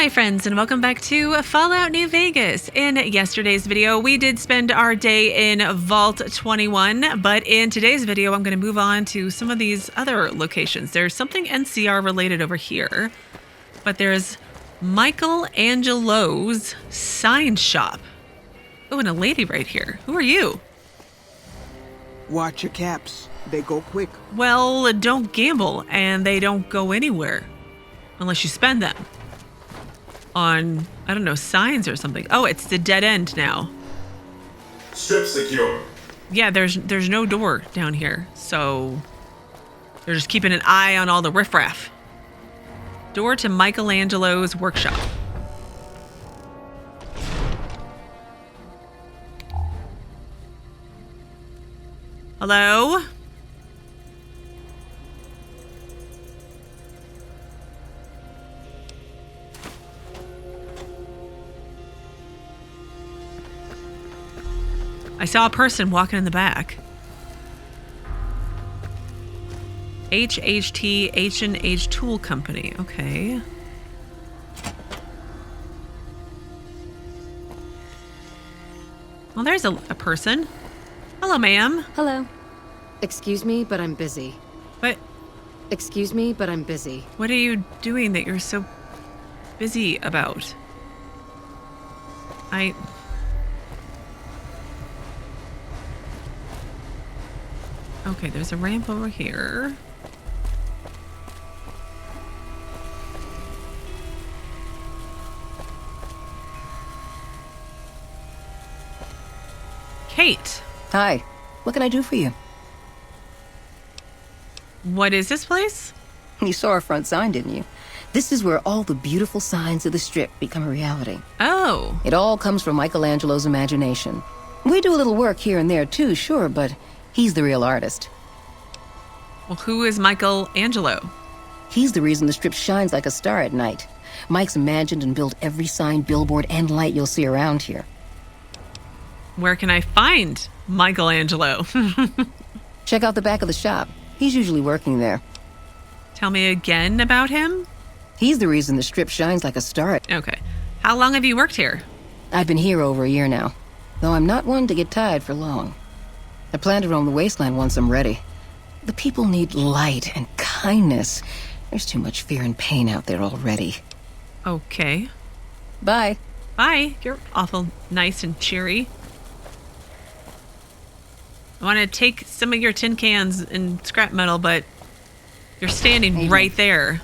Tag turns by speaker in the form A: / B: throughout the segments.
A: my friends, and welcome back to Fallout New Vegas. In yesterday's video, we did spend our day in Vault 21, but in today's video, I'm going to move on to some of these other locations. There's something NCR related over here, but there's Michelangelo's sign shop. Oh, and a lady right here. Who are you?
B: Watch your caps. They go quick.
A: Well, don't gamble, and they don't go anywhere unless you spend them on, I don't know, signs or something. Oh, it's the dead end now.
C: Strip secure.
A: Yeah, there's no door down here, so they're just keeping an eye on all the riffraff. Door to Michelangelo's workshop. Hello? I saw a person walking in the back. HHT H&H Tool Company. Okay. Well, there's a person. Hello, ma'am.
D: Hello. Excuse me, but I'm busy.
A: What?
D: Excuse me, but I'm busy.
A: What are you doing that you're so busy about? Okay, there's a ramp over here. Kate.
E: Hi. What can I do for you?
A: What is this place?
E: You saw our front sign, didn't you? This is where all the beautiful signs of the Strip become a reality.
A: Oh.
E: It all comes from Michelangelo's imagination. We do a little work here and there too, sure, but he's the real artist.
A: Well, who is Michelangelo?
E: He's the reason the Strip shines like a star at night. Mike's imagined and built every sign, billboard, and light you'll see around here.
A: Where can I find Michelangelo?
E: Check out the back of the shop. He's usually working there.
A: Tell me again about him?
E: He's the reason the Strip shines like a star.
A: Okay. How long have you worked here?
E: I've been here over a year now, though I'm not one to get tired for long. I plan to roam the Wasteland once I'm ready. The people need light and kindness. There's too much fear and pain out there already.
A: Okay.
E: Bye.
A: Bye. You're awful nice and cheery. I want to take some of your tin cans and scrap metal, but you're standing right there.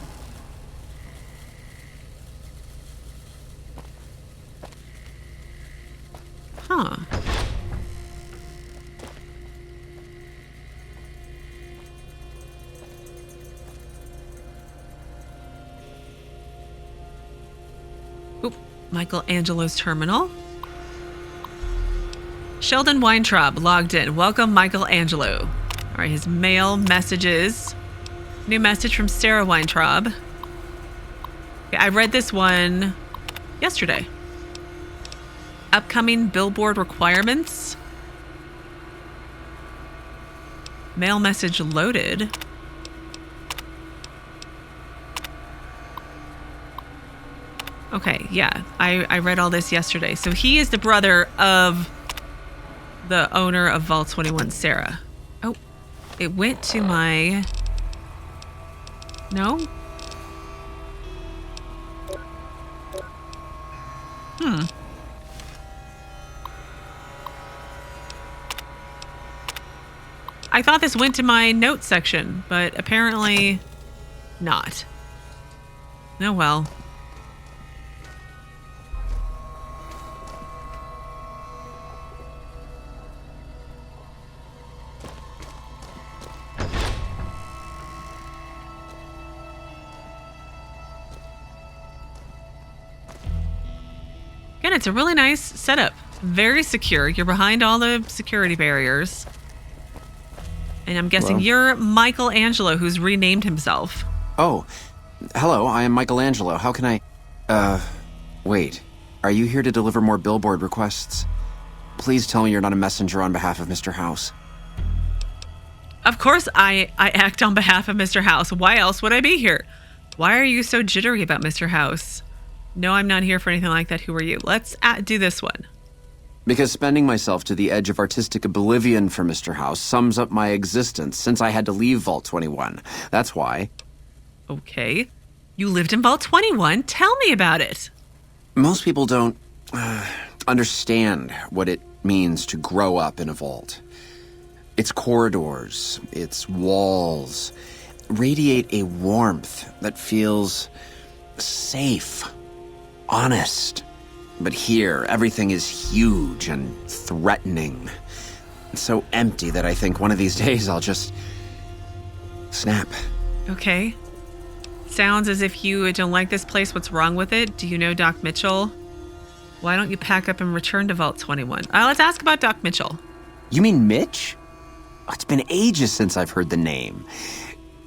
A: Huh. Oop, Michelangelo's terminal. Sheldon Weintraup logged in. Welcome, Michelangelo. All right, his mail messages. New message from Sarah Weintraup. Okay, I read this one yesterday. Upcoming billboard requirements. Mail message loaded. Okay, yeah, I read all this yesterday. So he is the brother of the owner of Vault 21, Sarah. Oh, it went to my... No? I thought this went to my notes section, but apparently not. Oh well. Again, it's a really nice setup. Very secure. You're behind all the security barriers. And I'm guessing you're Michelangelo, who's renamed himself.
F: Oh, hello, I am Michelangelo. How can I... wait. Are you here to deliver more billboard requests? Please tell me you're not a messenger on behalf of Mr. House.
A: Of course I act on behalf of Mr. House. Why else would I be here? Why are you so jittery about Mr. House? No, I'm not here for anything like that. Who are you? Let's do this one.
F: Because spending myself to the edge of artistic oblivion for Mr. House sums up my existence since I had to leave Vault 21. That's why.
A: Okay. You lived in Vault 21. Tell me about it.
F: Most people don't understand what it means to grow up in a vault. Its corridors, its walls, radiate a warmth that feels safe, honest. But here, everything is huge and threatening. It's so empty that I think one of these days I'll just snap.
A: Okay. Sounds as if you don't like this place. What's wrong with it? Do you know Doc Mitchell? Why don't you pack up and return to Vault 21? Let's ask about Doc Mitchell.
F: You mean Mitch? Oh, it's been ages since I've heard the name.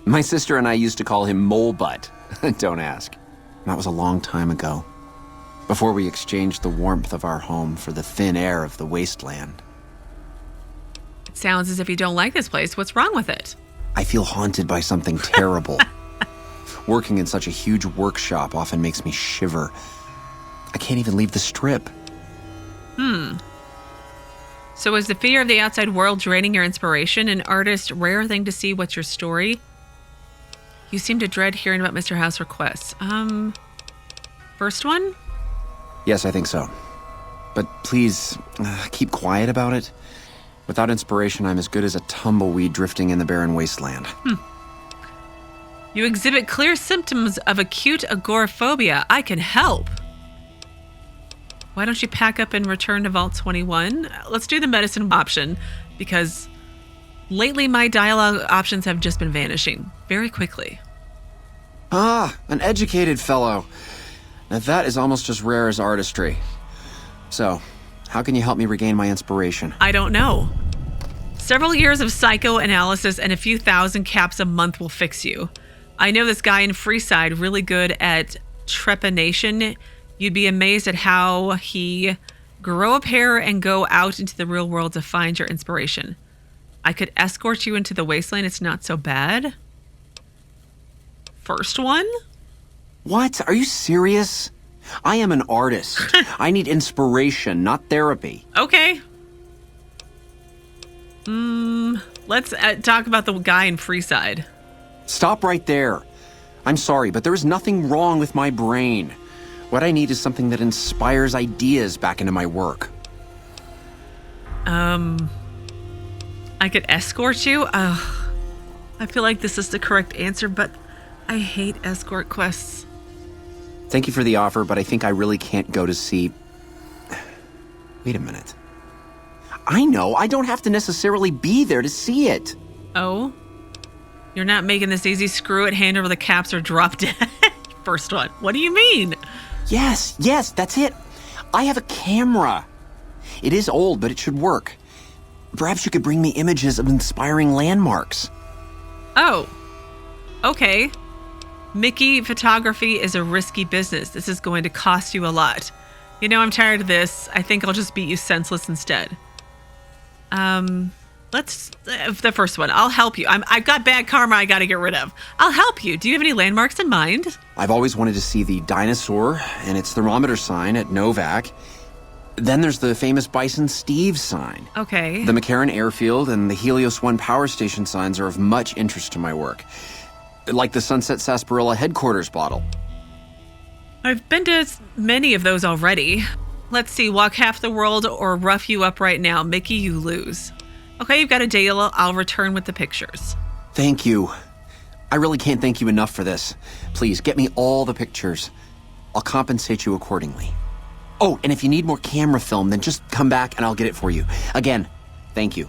F: My sister and I used to call him Mole Butt. Don't ask. That was a long time ago. Before we exchanged the warmth of our home for the thin air of the wasteland.
A: It sounds as if you don't like this place. What's wrong with it?
F: I feel haunted by something terrible. Working in such a huge workshop often makes me shiver. I can't even leave the strip.
A: So is the fear of the outside world draining your inspiration? An artist, rare thing to see. What's your story? You seem to dread hearing about Mr. House requests. First one?
F: Yes, I think so. But please, keep quiet about it. Without inspiration, I'm as good as a tumbleweed drifting in the barren wasteland.
A: You exhibit clear symptoms of acute agoraphobia. I can help. Why don't you pack up and return to Vault 21? Let's do the medicine option, because lately my dialogue options have just been vanishing very quickly.
F: Ah, an educated fellow. Now that is almost as rare as artistry. So, how can you help me regain my inspiration?
A: I don't know. Several years of psychoanalysis and a few thousand caps a month will fix you. I know this guy in Freeside really good at trepanation. You'd be amazed at how he grow a pair and go out into the real world to find your inspiration. I could escort you into the wasteland. It's not so bad. First one?
F: What? Are you serious? I am an artist. I need inspiration, not therapy.
A: Okay. Let's talk about the guy in Freeside.
F: Stop right there. I'm sorry, but there is nothing wrong with my brain. What I need is something that inspires ideas back into my work.
A: I could escort you? I feel like this is the correct answer, but I hate escort quests.
F: Thank you for the offer, but I think I really can't go to see... Wait a minute. I know, I don't have to necessarily be there to see it.
A: Oh? You're not making this easy? Screw it, hand over the caps, or drop dead. First one. What do you mean?
F: Yes, that's it. I have a camera. It is old, but it should work. Perhaps you could bring me images of inspiring landmarks.
A: Oh. Okay. Mickey, photography is a risky business. This is going to cost you a lot. You know, I'm tired of this. I think I'll just beat you senseless instead. Let's... the first one. I'll help you. I've got bad karma I gotta get rid of. I'll help you. Do you have any landmarks in mind?
F: I've always wanted to see the dinosaur and its thermometer sign at Novak. Then there's the famous Bison Steve sign.
A: Okay.
F: The McCarran Airfield and the Helios 1 power station signs are of much interest to my work. Like the Sunset Sarsaparilla headquarters bottle.
A: I've been to many of those already. Let's see, walk half the world or rough you up right now. Mickey, you lose. Okay, you've got a deal. I'll return with the pictures.
F: Thank you. I really can't thank you enough for this. Please, get me all the pictures. I'll compensate you accordingly. Oh, and if you need more camera film, then just come back and I'll get it for you. Again, thank you.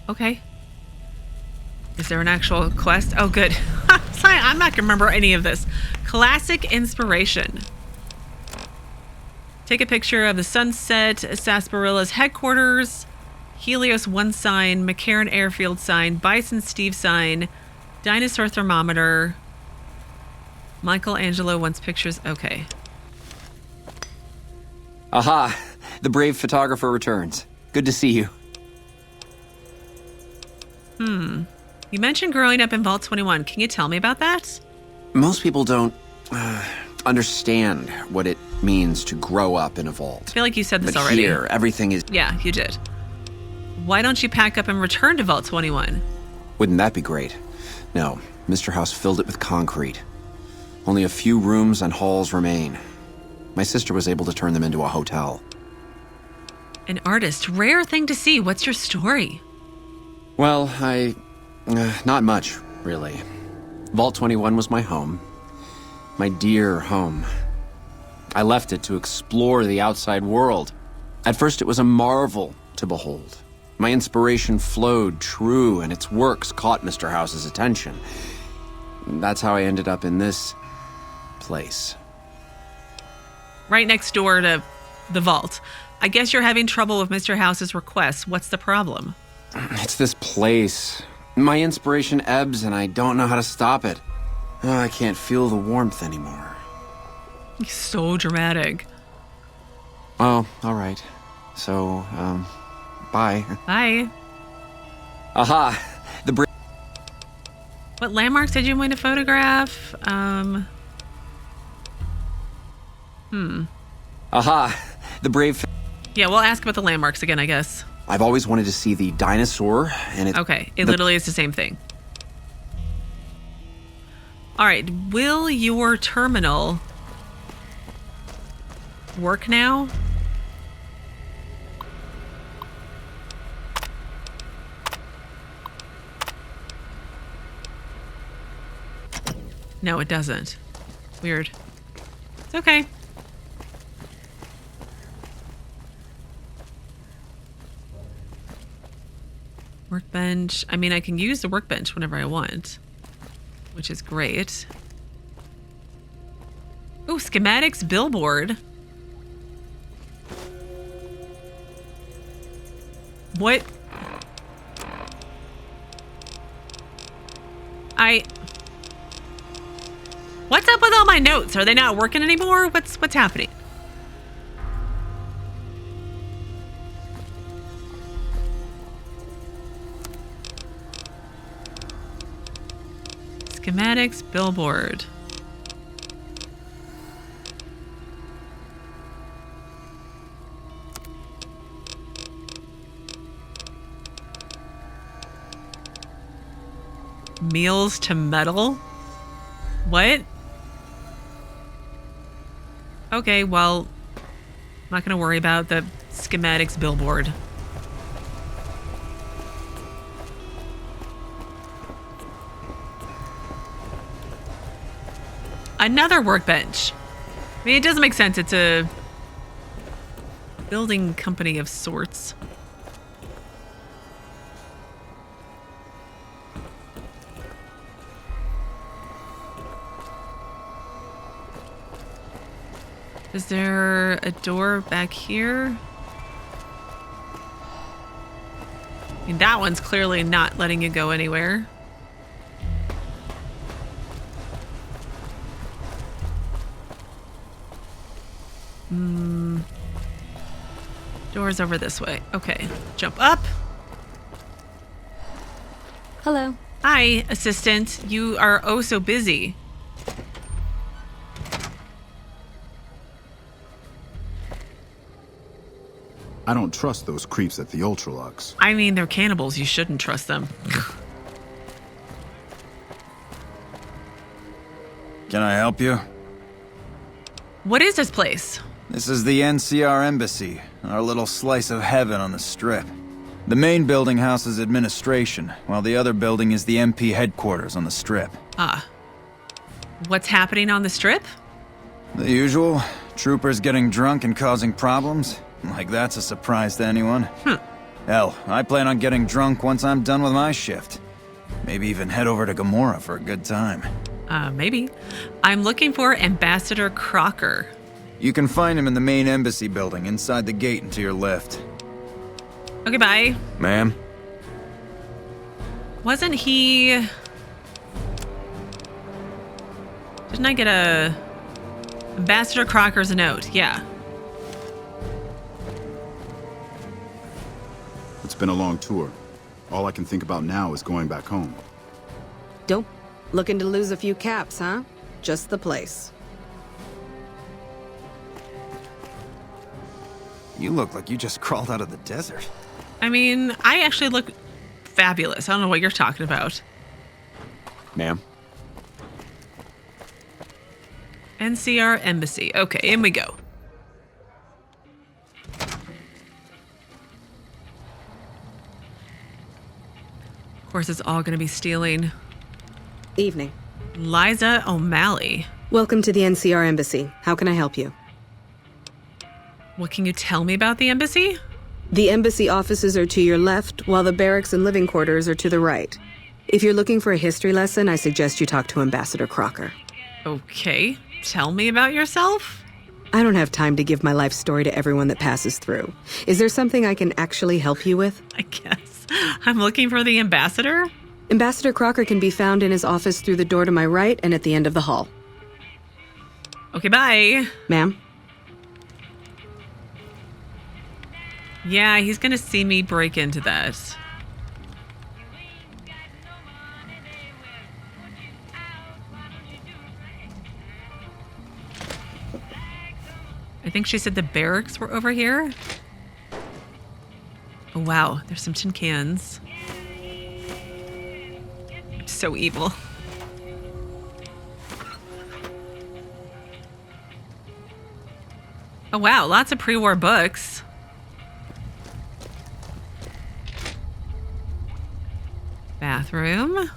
A: Okay. Is there an actual quest? Oh, good. Sorry, I'm not going to remember any of this. Classic inspiration. Take a picture of the Sunset Sarsaparilla's headquarters, Helios 1 sign, McCarran Airfield sign, Bison Steve sign, dinosaur thermometer. Michelangelo wants pictures. Okay.
F: Aha! The brave photographer returns. Good to see you.
A: You mentioned growing up in Vault 21. Can you tell me about that?
F: Most people don't understand what it means to grow up in a vault.
A: I feel like you said this
F: But
A: already.
F: here, everything is...
A: Yeah, you did. Why don't you pack up and return to Vault 21?
F: Wouldn't that be great? No, Mr. House filled it with concrete. Only a few rooms and halls remain. My sister was able to turn them into a hotel.
A: An artist, rare thing to see. What's your story?
F: Well, not much, really. Vault 21 was my home. My dear home. I left it to explore the outside world. At first it was a marvel to behold. My inspiration flowed true, and its works caught Mr. House's attention. That's how I ended up in this place.
A: Right next door to the vault. I guess you're having trouble with Mr. House's requests. What's the problem?
F: It's this place. My inspiration ebbs, and I don't know how to stop it. I can't feel the warmth anymore.
A: So dramatic.
F: Oh, all right. So, bye.
A: Bye.
F: Aha! The
A: What landmarks did you want to photograph?
F: Aha! The brave...
A: Yeah, we'll ask about the landmarks again, I guess.
F: I've always wanted to see the dinosaur, and it...
A: Okay, it literally is the same thing. All right, will your terminal work now? No, it doesn't. Weird. It's okay. Workbench. I mean, I can use the workbench whenever I want, which is great. Oh, schematics billboard. What? What's up with all my notes? Are they not working anymore? What's happening? Schematics billboard. Meals to metal? What? Okay, well, I'm not gonna worry about the schematics billboard. Another workbench. I mean, it doesn't make sense. It's a building company of sorts. Is there a door back here? I mean, that one's clearly not letting you go anywhere. Door's over this way. Okay, jump up.
D: Hello.
A: Hi, assistant. You are oh so busy.
G: I don't trust those creeps at the Ultralux.
A: I mean, they're cannibals. You shouldn't trust them.
H: Can I help you?
A: What is this place?
H: This is the NCR Embassy, our little slice of heaven on the Strip. The main building houses administration, while the other building is the MP headquarters on the Strip.
A: Ah. What's happening on the Strip?
H: The usual. Troopers getting drunk and causing problems. Like that's a surprise to anyone. Hell, I plan on getting drunk once I'm done with my shift. Maybe even head over to Gomorrah for a good time.
A: Maybe. I'm looking for Ambassador Crocker.
H: You can find him in the main embassy building, inside the gate and to your left.
A: Okay, bye.
H: Ma'am?
A: Wasn't he... Didn't I get a... Ambassador Crocker's a note, yeah.
G: It's been a long tour. All I can think about now is going back home.
B: Dope. Looking to lose a few caps, huh? Just the place.
H: You look like you just crawled out of the desert.
A: I mean, I actually look fabulous. I don't know what you're talking about.
F: Ma'am?
A: NCR Embassy. Okay, in we go. Of course, it's all going to be stealing.
I: Evening.
A: Liza O'Malley.
I: Welcome to the NCR Embassy. How can I help you?
A: What can you tell me about the embassy?
I: The embassy offices are to your left, while the barracks and living quarters are to the right. If you're looking for a history lesson, I suggest you talk to Ambassador Crocker.
A: Okay, tell me about yourself.
I: I don't have time to give my life story to everyone that passes through. Is there something I can actually help you with?
A: I guess. I'm looking for the ambassador?
I: Ambassador Crocker can be found in his office through the door to my right and at the end of the hall.
A: Okay, bye.
I: Ma'am?
A: Yeah, he's gonna see me break into that. I think she said the barracks were over here. Oh, wow. There's some tin cans. So evil. Oh, wow. Lots of pre-war books. Bathroom.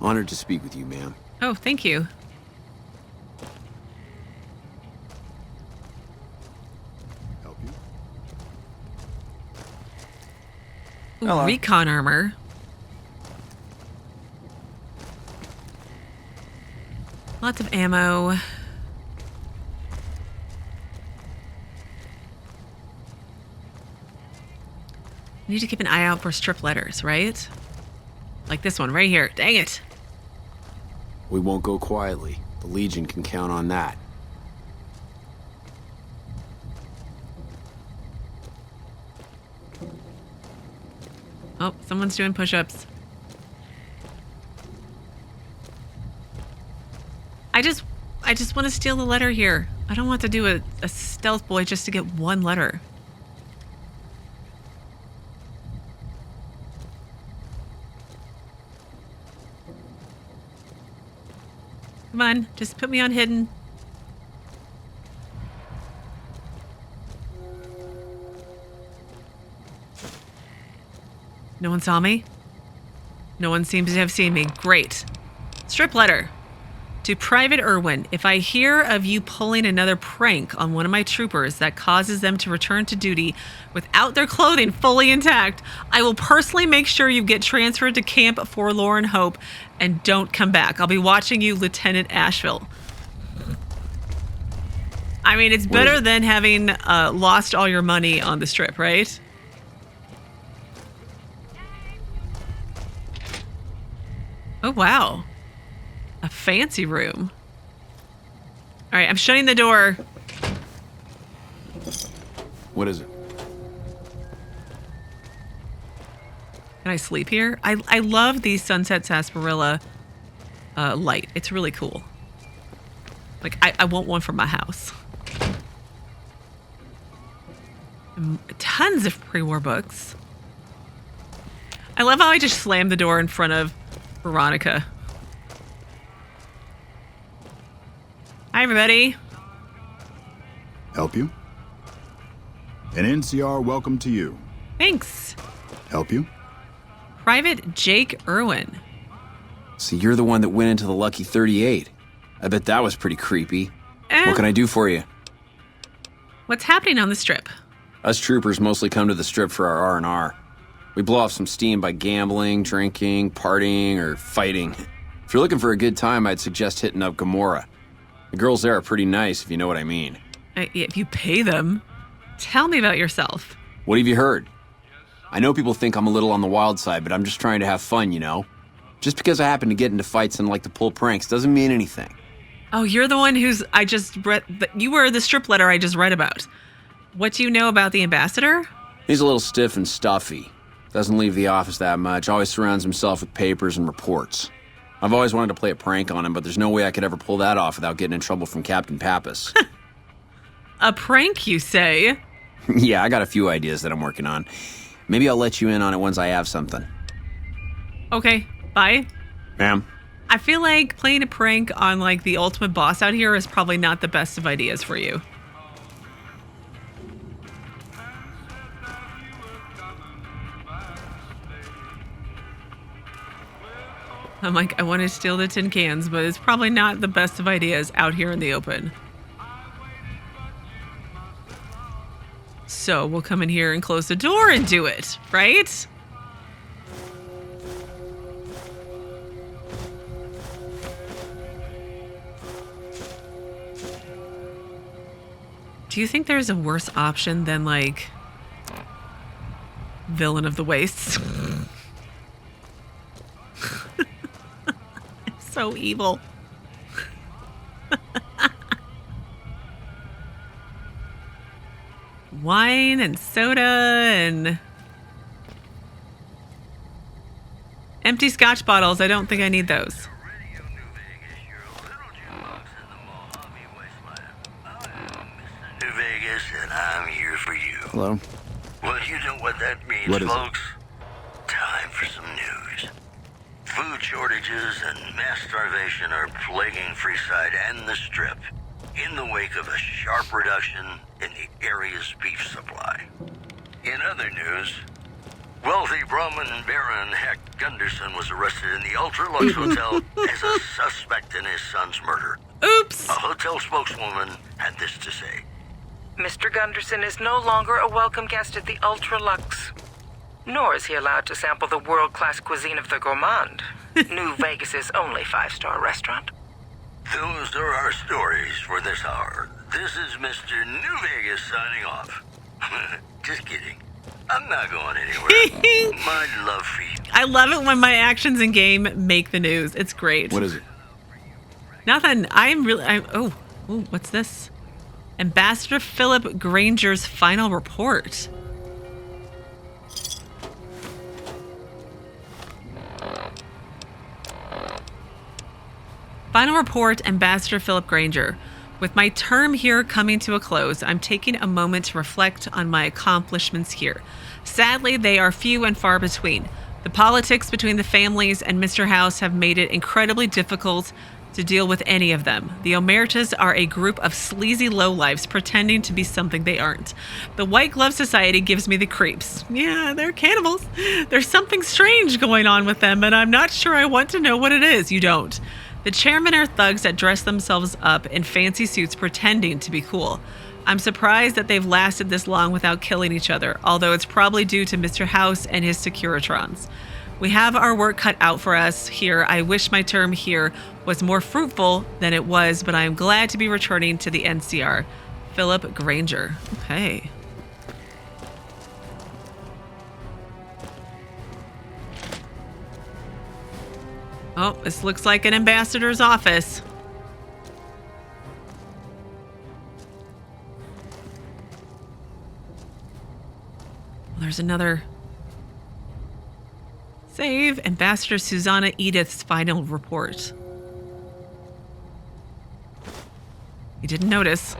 F: Honored to speak with you, ma'am.
A: Oh, thank you.
G: Help you?
A: Ooh,
H: Hello.
A: recon armor. Lots of ammo. You need to keep an eye out for strip letters, right? Like this one right here. Dang it.
F: We won't go quietly. The Legion can count on that.
A: Oh, someone's doing push-ups. I just want to steal the letter here. I don't want to do a stealth boy just to get one letter. Come on, just put me on hidden. No one saw me? No one seems to have seen me. Great. Strip letter. To Private Erwin, if I hear of you pulling another prank on one of my troopers that causes them to return to duty without their clothing fully intact, I will personally make sure you get transferred to Camp Forlorn Hope and don't come back. I'll be watching you, Lieutenant Asheville. I mean, it's better than having lost all your money on the strip, right? Oh, wow. A fancy room. All right, I'm shutting the door.
F: What is it?
A: Can I sleep here? I love the sunset sarsaparilla light. It's really cool. Like, I want one for my house. Tons of pre-war books. I love how I just slammed the door in front of Veronica. Hi, everybody.
G: Help you? An NCR welcome to you.
A: Thanks.
G: Help you?
A: Private Jake Erwin.
F: So you're the one that went into the Lucky 38. I bet that was pretty creepy. What can I do for you?
A: What's happening on the strip?
F: Us troopers mostly come to the strip for our R&R. We blow off some steam by gambling, drinking, partying, or fighting. If you're looking for a good time, I'd suggest hitting up Gomorrah. The girls there are pretty nice, if you know what I mean.
A: If you pay them. Tell me about yourself.
F: What have you heard? I know people think I'm a little on the wild side, but I'm just trying to have fun, you know? Just because I happen to get into fights and like to pull pranks doesn't mean anything.
A: Oh, you're the one I just read. You were the strip letter I just read about. What do you know about the ambassador?
F: He's a little stiff and stuffy. Doesn't leave the office that much. Always surrounds himself with papers and reports. I've always wanted to play a prank on him, but there's no way I could ever pull that off without getting in trouble from Captain Pappas.
A: A prank, you say?
F: Yeah, I got a few ideas that I'm working on. Maybe I'll let you in on it once I have something.
A: Okay, bye.
F: Ma'am?
A: I feel like playing a prank on, like, the ultimate boss out here is probably not the best of ideas for you. I'm like, I want to steal the tin cans, but it's probably not the best of ideas out here in the open. So we'll come in here and close the door and do it, right? Do you think there's a worse option than, like, Villain of the Wastes? So evil. Wine and soda and empty scotch bottles. I don't think I need those.
J: New Vegas, and I'm here for you.
F: Hello?
J: Well, you know what that means,
G: What is it?
J: folks. Time for some news. Food shortages and mass starvation are plaguing Freeside and the Strip in the wake of a sharp reduction in the area's beef supply. In other news, wealthy Brahmin Baron Heck Gunderson was arrested in the Ultra Lux Hotel as a suspect in his son's murder.
A: Oops.
J: A hotel spokeswoman had this to say.
K: Mr. Gunderson is no longer a welcome guest at the Ultra Lux. Nor is he allowed to sample the world-class cuisine of the Gourmand, New Vegas's only 5-star restaurant.
J: Those are our stories for this hour. This is Mr. New Vegas signing off. Just kidding. I'm not going anywhere. My love for you.
A: I love it when my actions in game make the news. It's great.
G: What is it?
A: Nothing. Oh, what's this? Ambassador Philip Granger's final report. Final report, Ambassador Philip Granger. With my term here coming to a close, I'm taking a moment to reflect on my accomplishments here. Sadly, they are few and far between. The politics between the families and Mr. House have made it incredibly difficult to deal with any of them. The Omertas are a group of sleazy lowlifes pretending to be something they aren't. The White Glove Society gives me the creeps. Yeah, they're cannibals. There's something strange going on with them, and I'm not sure I want to know what it is. You don't. The chairmen are thugs that dress themselves up in fancy suits pretending to be cool. I'm surprised that they've lasted this long without killing each other, although it's probably due to Mr. House and his Securitrons. We have our work cut out for us here. I wish my term here was more fruitful than it was, but I am glad to be returning to the NCR. Philip Granger. Okay. Oh, this looks like an ambassador's office. There's another. Save Ambassador Susanna Edith's final report. You didn't notice.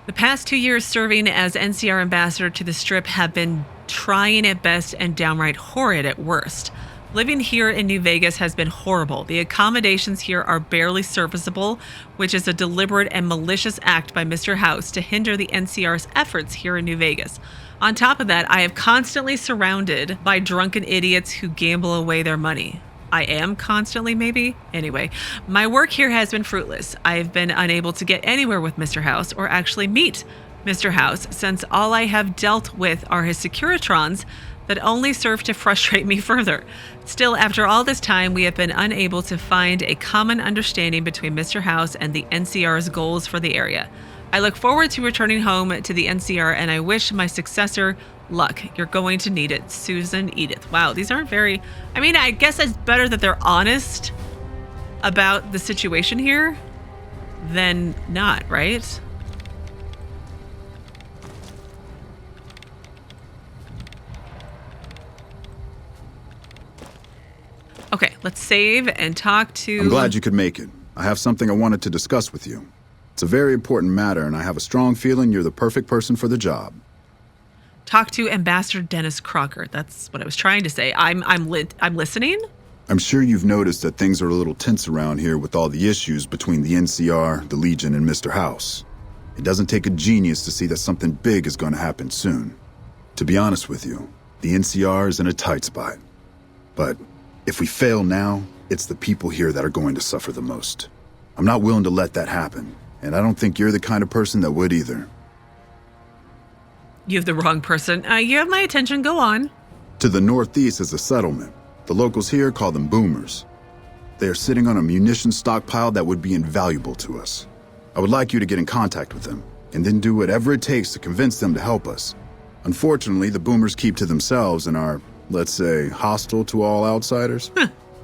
A: The past 2 years serving as NCR ambassador to the Strip have been trying at best and downright horrid at worst. Living here in New Vegas has been horrible. The accommodations here are barely serviceable, which is a deliberate and malicious act by Mr. House to hinder the NCR's efforts here in New Vegas. On top of that, I am constantly surrounded by drunken idiots who gamble away their money. I am constantly, maybe? Anyway, my work here has been fruitless. I've been unable to get anywhere with Mr. House or actually meet Mr. House, since all I have dealt with are his Securitrons that only serve to frustrate me further. Still, after all this time, we have been unable to find a common understanding between Mr. House and the NCR's goals for the area. I look forward to returning home to the NCR, and I wish my successor luck. You're going to need it. Susan Edith. Wow, these aren't very... I mean, I guess it's better that they're honest about the situation here than not, right? Okay, let's save and talk to...
G: I'm glad you could make it. I have something I wanted to discuss with you. It's a very important matter, and I have a strong feeling you're the perfect person for the job.
A: Talk to Ambassador Dennis Crocker. That's what I was trying to say. I'm listening.
G: I'm sure you've noticed that things are a little tense around here with all the issues between the NCR, the Legion, and Mr. House. It doesn't take a genius to see that something big is going to happen soon. To be honest with you, the NCR is in a tight spot. But if we fail now, it's the people here that are going to suffer the most. I'm not willing to let that happen, and I don't think you're the kind of person that would either.
A: You have the wrong person. You have my attention. Go on.
G: To the northeast is a settlement. The locals here call them boomers. They are sitting on a munition stockpile that would be invaluable to us. I would like you to get in contact with them, and then do whatever it takes to convince them to help us. Unfortunately, the boomers keep to themselves and are, let's say, hostile to all outsiders.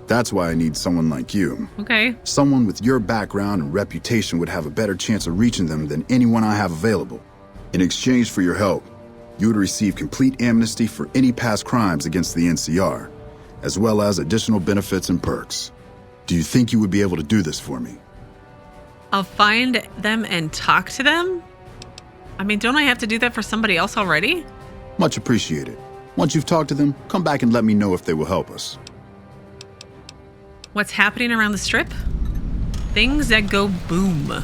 G: That's why I need someone like you.
A: Okay.
G: Someone with your background and reputation would have a better chance of reaching them than anyone I have available. In exchange for your help, you would receive complete amnesty for any past crimes against the NCR, as well as additional benefits and perks. Do you think you would be able to do this for me?
A: I'll find them and talk to them? I mean, don't I have to do that for somebody else already?
G: Much appreciated. Once you've talked to them, come back and let me know if they will help us.
A: What's happening around the strip? Things that go boom.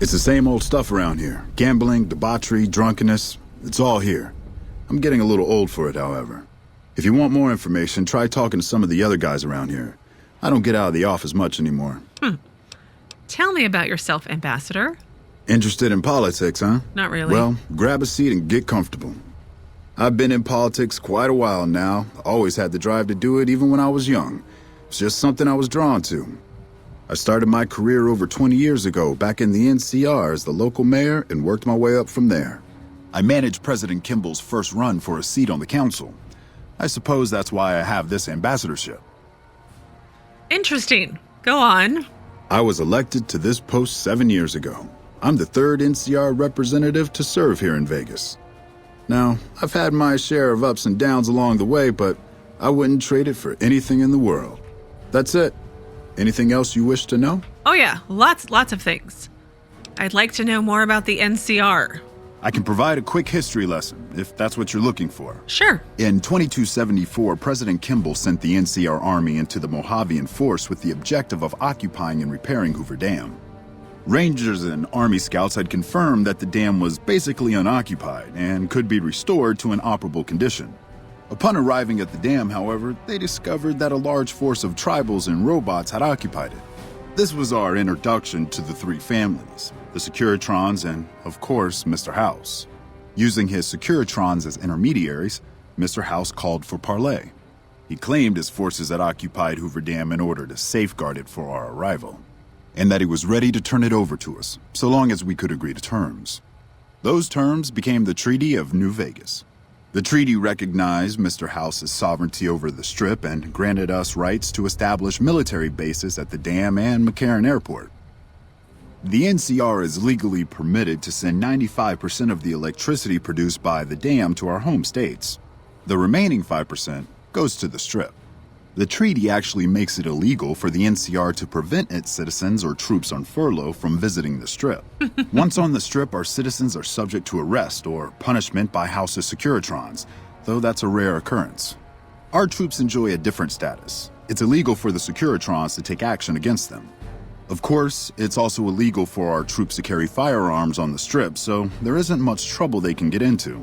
G: It's the same old stuff around here. Gambling, debauchery, drunkenness. It's all here. I'm getting a little old for it, however. If you want more information, try talking to some of the other guys around here. I don't get out of the office much anymore.
A: Tell me about yourself, Ambassador.
G: Interested in politics, huh?
A: Not really.
G: Well, grab a seat and get comfortable. I've been in politics quite a while now. Always had the drive to do it even when I was young. It's just something I was drawn to. I started my career over 20 years ago back in the NCR as the local mayor and worked my way up from there. I managed President Kimball's first run for a seat on the council. I suppose that's why I have this ambassadorship.
A: Interesting. Go on.
G: I was elected to this post 7 years ago. I'm the third NCR representative to serve here in Vegas. Now, I've had my share of ups and downs along the way, but I wouldn't trade it for anything in the world. That's it. Anything else you wish to know?
A: Oh yeah, lots of things. I'd like to know more about the NCR.
G: I can provide a quick history lesson, if that's what you're looking for.
A: Sure.
G: In 2274, President Kimball sent the NCR Army into the Mojave force with the objective of occupying and repairing Hoover Dam. Rangers and Army scouts had confirmed that the dam was basically unoccupied and could be restored to an operable condition. Upon arriving at the dam, however, they discovered that a large force of tribals and robots had occupied it. This was our introduction to the three families, the Securitrons and, of course, Mr. House. Using his Securitrons as intermediaries, Mr. House called for parley. He claimed his forces had occupied Hoover Dam in order to safeguard it for our arrival, and that he was ready to turn it over to us, so long as we could agree to terms. Those terms became the Treaty of New Vegas. The treaty recognized Mr. House's sovereignty over the Strip and granted us rights to establish military bases at the dam and McCarran Airport. The NCR is legally permitted to send 95% of the electricity produced by the dam to our home states. The remaining 5% goes to the Strip. The treaty actually makes it illegal for the NCR to prevent its citizens or troops on furlough from visiting the Strip. Once on the Strip, our citizens are subject to arrest or punishment by House's Securitrons, though that's a rare occurrence. Our troops enjoy a different status. It's illegal for the Securitrons to take action against them. Of course, it's also illegal for our troops to carry firearms on the Strip, so there isn't much trouble they can get into.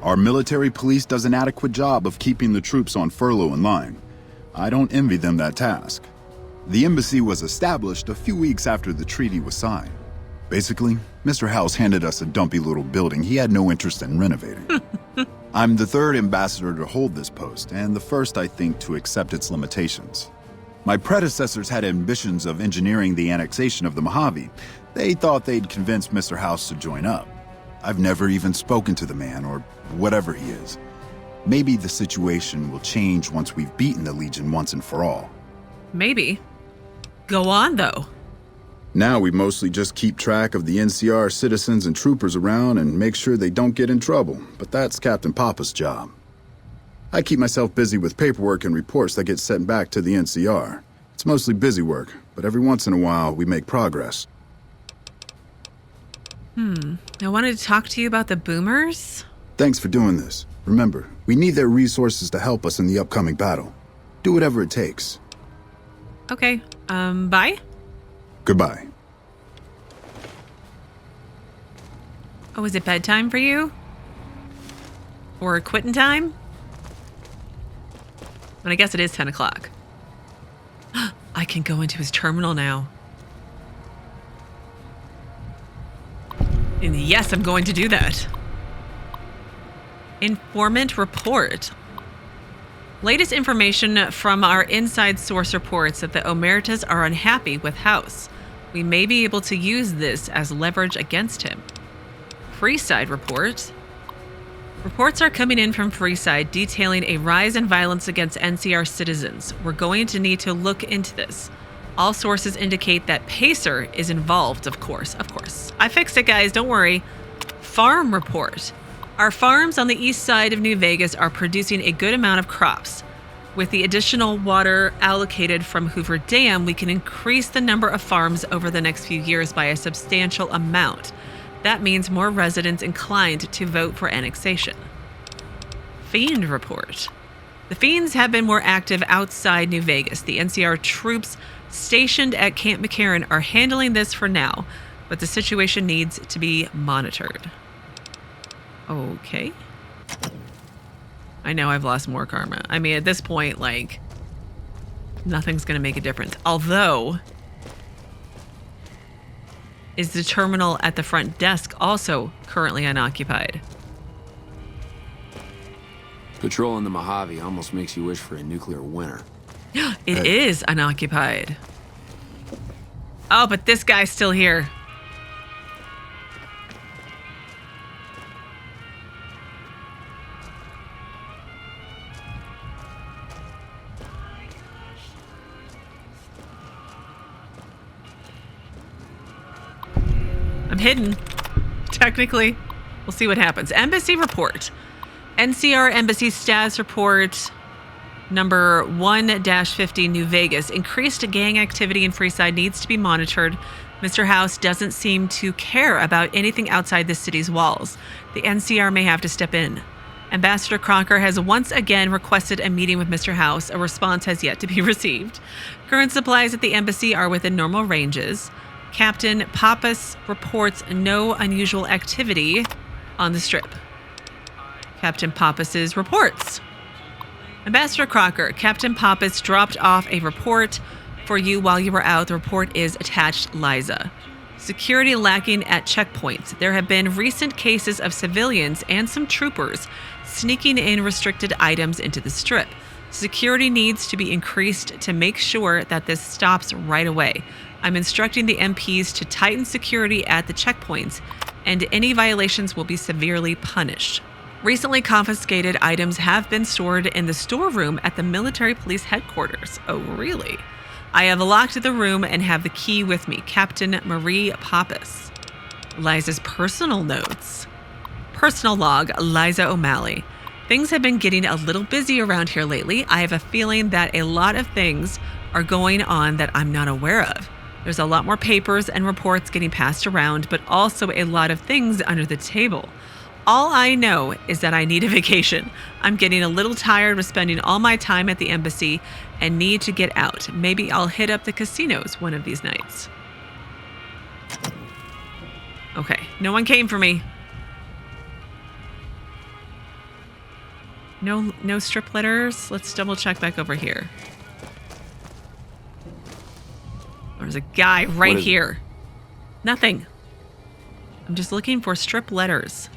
G: Our military police does an adequate job of keeping the troops on furlough in line. I don't envy them that task. The embassy was established a few weeks after the treaty was signed. Basically, Mr. House handed us a dumpy little building he had no interest in renovating. I'm the third ambassador to hold this post, and the first, I think, to accept its limitations. My predecessors had ambitions of engineering the annexation of the Mojave. They thought they'd convince Mr. House to join up. I've never even spoken to the man, or whatever he is. Maybe the situation will change once we've beaten the Legion once and for all.
A: Maybe. Go on, though.
G: Now we mostly just keep track of the NCR citizens and troopers around and make sure they don't get in trouble, but that's Captain Pappas' job. I keep myself busy with paperwork and reports that get sent back to the NCR. It's mostly busy work, but every once in a while we make progress.
A: I wanted to talk to you about the boomers.
G: Thanks for doing this. Remember, we need their resources to help us in the upcoming battle. Do whatever it takes.
A: Okay, bye?
G: Goodbye.
A: Oh, is it bedtime for you? Or quitting time? But I guess it is 10 o'clock. I can go into his terminal now. And yes, I'm going to do that. Informant report. Latest information from our inside source reports that the Omertas are unhappy with House. We may be able to use this as leverage against him. Freeside report. Reports are coming in from Freeside detailing a rise in violence against NCR citizens. We're going to need to look into this. All sources indicate that Pacer is involved, of course. I fixed it, guys, don't worry. Farm report. Our farms on the east side of New Vegas are producing a good amount of crops. With the additional water allocated from Hoover Dam, we can increase the number of farms over the next few years by a substantial amount. That means more residents inclined to vote for annexation. Fiend report. The Fiends have been more active outside New Vegas. The NCR troops stationed at Camp McCarran are handling this for now, but the situation needs to be monitored. Okay. I know I've lost more karma. I mean, at this point, like, nothing's going to make a difference. Although, is the terminal at the front desk also currently unoccupied?
F: Patrolling the Mojave almost makes you wish for a nuclear winter.
A: It is unoccupied. Oh, but this guy's still here. I'm hidden. Technically. We'll see what happens. Embassy report. NCR Embassy status report number 1-50 New Vegas. Increased gang activity in Freeside needs to be monitored. Mr. House doesn't seem to care about anything outside the city's walls. The NCR may have to step in. Ambassador Crocker has once again requested a meeting with Mr. House. A response has yet to be received. Current supplies at the embassy are within normal ranges. Captain Pappas reports no unusual activity on the strip. Captain Pappas's reports. Ambassador Crocker, Captain Pappas dropped off a report for you while you were out. The report is attached, Liza. Security lacking at checkpoints. There have been recent cases of civilians and some troopers sneaking in restricted items into the strip. Security needs to be increased to make sure that this stops right away. I'm instructing the MPs to tighten security at the checkpoints, and any violations will be severely punished. Recently confiscated items have been stored in the storeroom at the military police headquarters. Oh, really? I have locked the room and have the key with me. Captain Marie Pappas. Liza's personal notes. Personal log, Liza O'Malley. Things have been getting a little busy around here lately. I have a feeling that a lot of things are going on that I'm not aware of. There's a lot more papers and reports getting passed around, but also a lot of things under the table. All I know is that I need a vacation. I'm getting a little tired of spending all my time at the embassy and need to get out. Maybe I'll hit up the casinos one of these nights. Okay, no one came for me. No strip letters. Let's double check back over here. There's a guy right here. Nothing. I'm just looking for strip letters.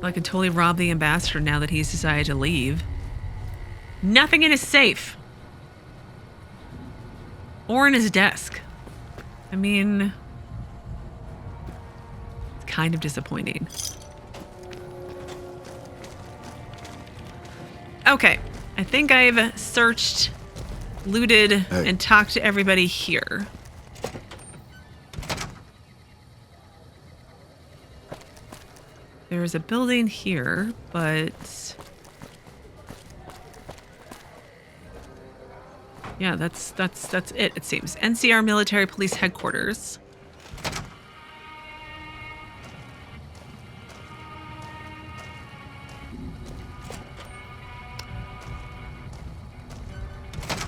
A: I could totally rob the ambassador now that he's decided to leave. Nothing in his safe. Or in his desk. I mean, it's kind of disappointing. Okay, I think I've searched looted and talked to everybody here. There's a building here, but yeah, that's it. It seems NCR Military Police Headquarters.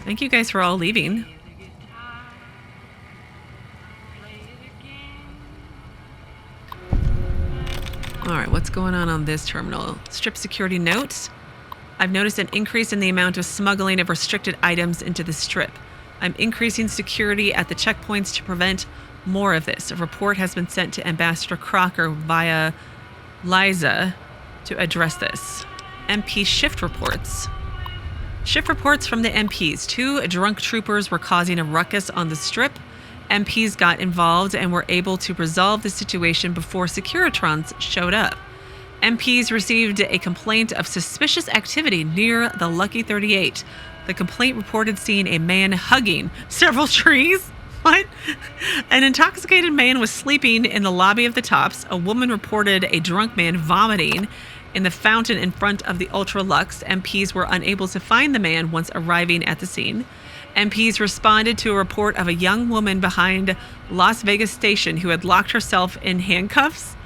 A: Thank you guys for all leaving. All right, what's going on this terminal? Strip security notes. I've noticed an increase in the amount of smuggling of restricted items into the strip. I'm increasing security at the checkpoints to prevent more of this. A report has been sent to Ambassador Crocker via Liza to address this. MP shift reports. Shift reports from the MPs. 2 drunk troopers were causing a ruckus on the strip. MPs got involved and were able to resolve the situation before Securitrons showed up. MPs received a complaint of suspicious activity near the Lucky 38. The complaint reported seeing a man hugging several trees. What? An intoxicated man was sleeping in the lobby of the Tops. A woman reported a drunk man vomiting in the fountain in front of the Ultra Lux. MPs were unable to find the man once arriving at the scene. MPs responded to a report of a young woman behind Las Vegas Station who had locked herself in handcuffs.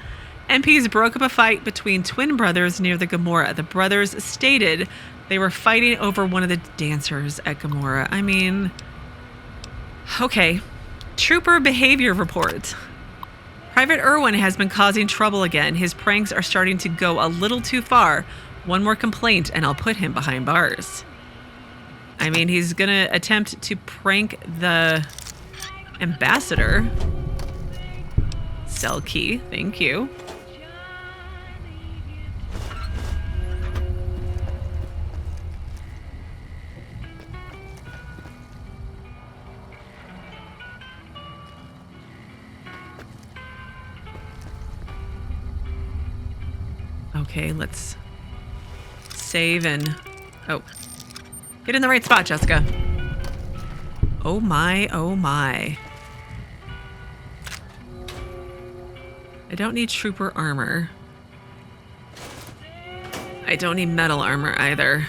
A: MPs broke up a fight between twin brothers near the Gomorrah. The brothers stated they were fighting over one of the dancers at Gomorrah. I mean, okay. Trooper behavior report. Private Erwin has been causing trouble again. His pranks are starting to go a little too far. One more complaint and I'll put him behind bars. I mean, he's gonna attempt to prank the ambassador. Cell key, thank you. Okay, let's save and... Oh. Get in the right spot, Jesika. Oh my, oh my. I don't need trooper armor. I don't need metal armor either.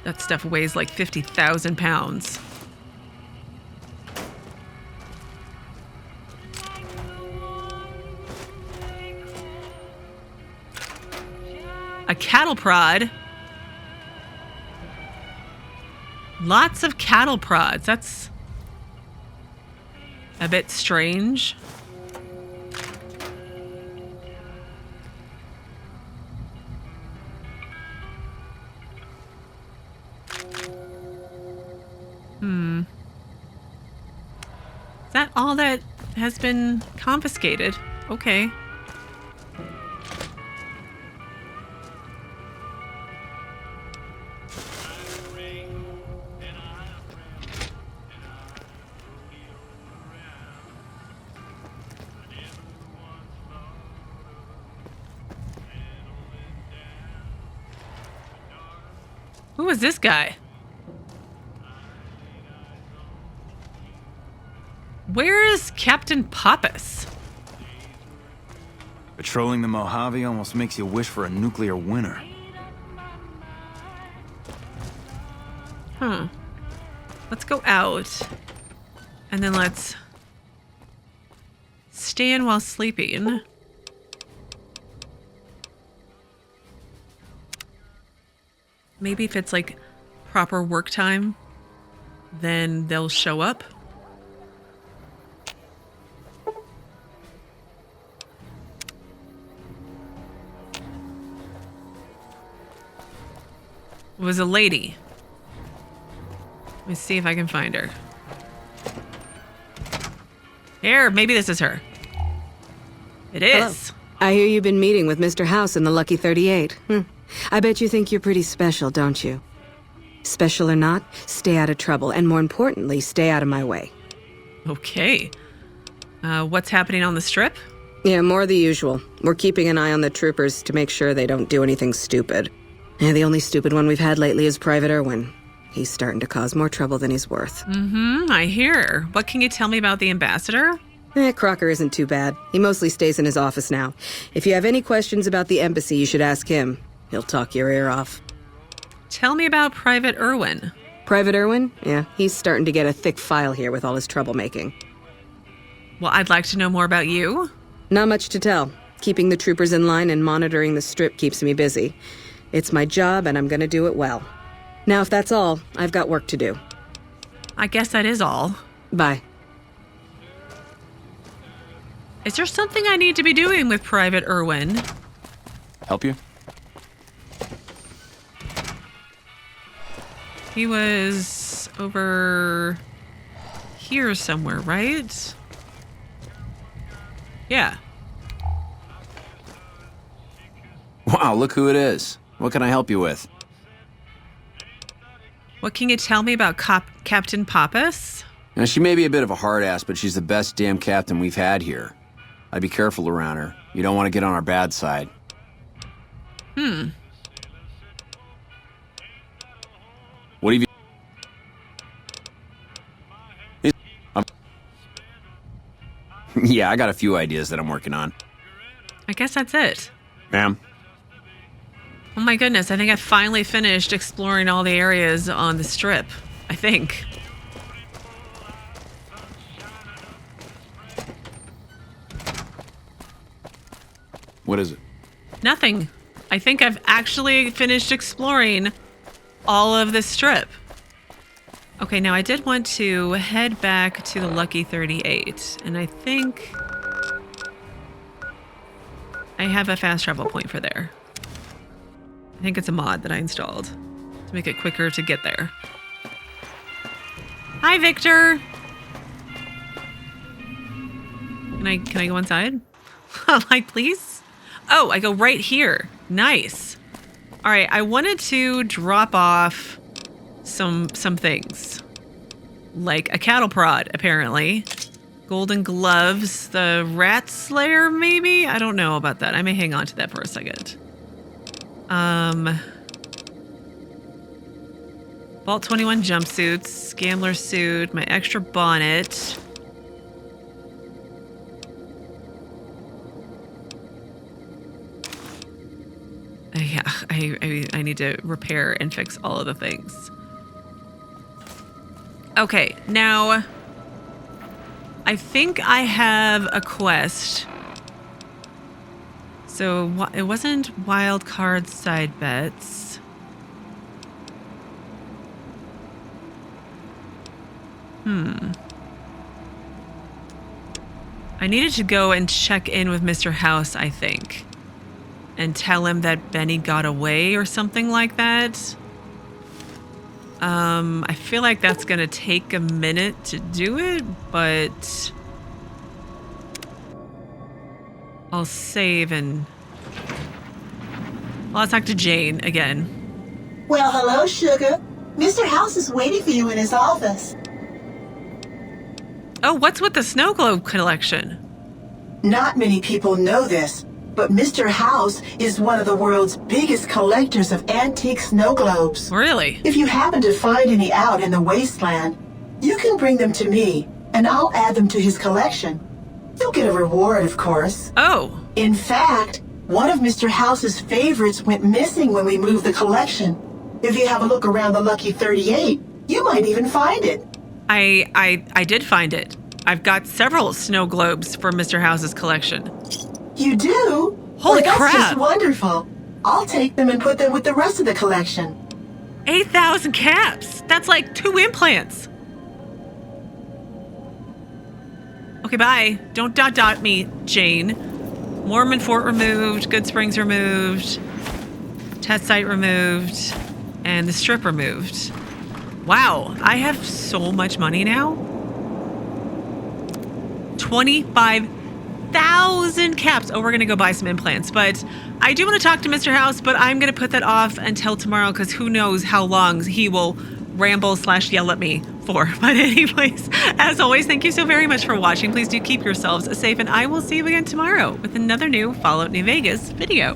A: That stuff weighs like 50,000 pounds. A cattle prod. Lots of cattle prods. That's a bit strange. Is that all that has been confiscated? Okay. Who is this guy? Where is Captain Pappas?
H: Patrolling the Mojave almost makes you wish for a nuclear winter.
A: Huh. Let's go out. And then let's stand while sleeping. Maybe if it's like proper work time, then they'll show up. It was a lady. Let me see if I can find her. Here, maybe this is her. It is.
I: Hello. I hear you've been meeting with Mr. House in the Lucky 38. I bet you think you're pretty special, don't you? Special or not, stay out of trouble, and more importantly, stay out of my way.
A: Okay. What's happening on the strip?
I: Yeah, more of the usual. We're keeping an eye on the troopers to make sure they don't do anything stupid. And the only stupid one we've had lately is Private Erwin. He's starting to cause more trouble than he's worth.
A: I hear. What can you tell me about the ambassador?
I: Crocker isn't too bad. He mostly stays in his office now. If you have any questions about the embassy, you should ask him. He'll talk your ear off.
A: Tell me about Private Erwin.
I: Private Erwin? Yeah, he's starting to get a thick file here with all his troublemaking.
A: Well, I'd like to know more about you.
I: Not much to tell. Keeping the troopers in line and monitoring the strip keeps me busy. It's my job, and I'm gonna do it well. Now, if that's all, I've got work to do.
A: I guess that is all.
I: Bye.
A: Is there something I need to be doing with Private Erwin?
F: Help you?
A: He was over here somewhere, right? Yeah.
F: Wow, look who it is. What can I help you with?
A: What can you tell me about Captain Pappas?
F: Now, she may be a bit of a hard ass, but she's the best damn captain we've had here. I'd be careful around her. You don't want to get on our bad side. What have you... Yeah, I got a few ideas that I'm working on.
A: I guess that's it.
F: Ma'am?
A: Oh my goodness, I think I finally finished exploring all the areas on the strip. I think.
F: What is it?
A: Nothing. I think I've actually finished exploring all of the strip. Okay, now I did want to head back to the Lucky 38, and I think I have a fast travel point for there. I think it's a mod that I installed to make it quicker to get there. Hi, Victor. Can I go inside? Like, please? Oh, I go right here. Nice. All right, I wanted to drop off some things. Like a cattle prod, apparently. Golden gloves, the rat slayer, maybe? I don't know about that. I may hang on to that for a second. Vault 21 jumpsuits, gambler suit, my extra bonnet. Yeah, I need to repair and fix all of the things. Okay, now I think I have a quest. So it wasn't wild card side bets. I needed to go and check in with Mr. House, I think. And tell him that Benny got away or something like that. I feel like that's gonna take a minute to do it, but I'll save and I'll talk to Jane again.
L: Well, hello, sugar. Mr. House is waiting for you in his office.
A: Oh, what's with the snow globe collection?
L: Not many people know this, but Mr. House is one of the world's biggest collectors of antique snow globes.
A: Really?
L: If you happen to find any out in the Wasteland, you can bring them to me, and I'll add them to his collection. You'll get a reward, of course.
A: Oh.
L: In fact, one of Mr. House's favorites went missing when we moved the collection. If you have a look around the Lucky 38, you might even find it.
A: I did find it. I've got several snow globes for Mr. House's collection.
L: You do?
A: Holy
L: well,
A: crap!
L: That's just wonderful. I'll take them and put them with the rest of the collection.
A: 8,000 caps! That's like 2 implants! Okay, bye. Don't dot me, Jane. Mormon Fort removed, Good Springs removed, test site removed, and the strip removed. Wow, I have so much money now. 25,000 caps. Oh, we're gonna go buy some implants, but I do want to talk to Mr. House, but I'm gonna put that off until tomorrow because who knows how long he will ramble / yell at me for. But anyways, as always, thank you so very much for watching. Please do keep yourselves safe, and I will see you again tomorrow with another new Fallout New Vegas video.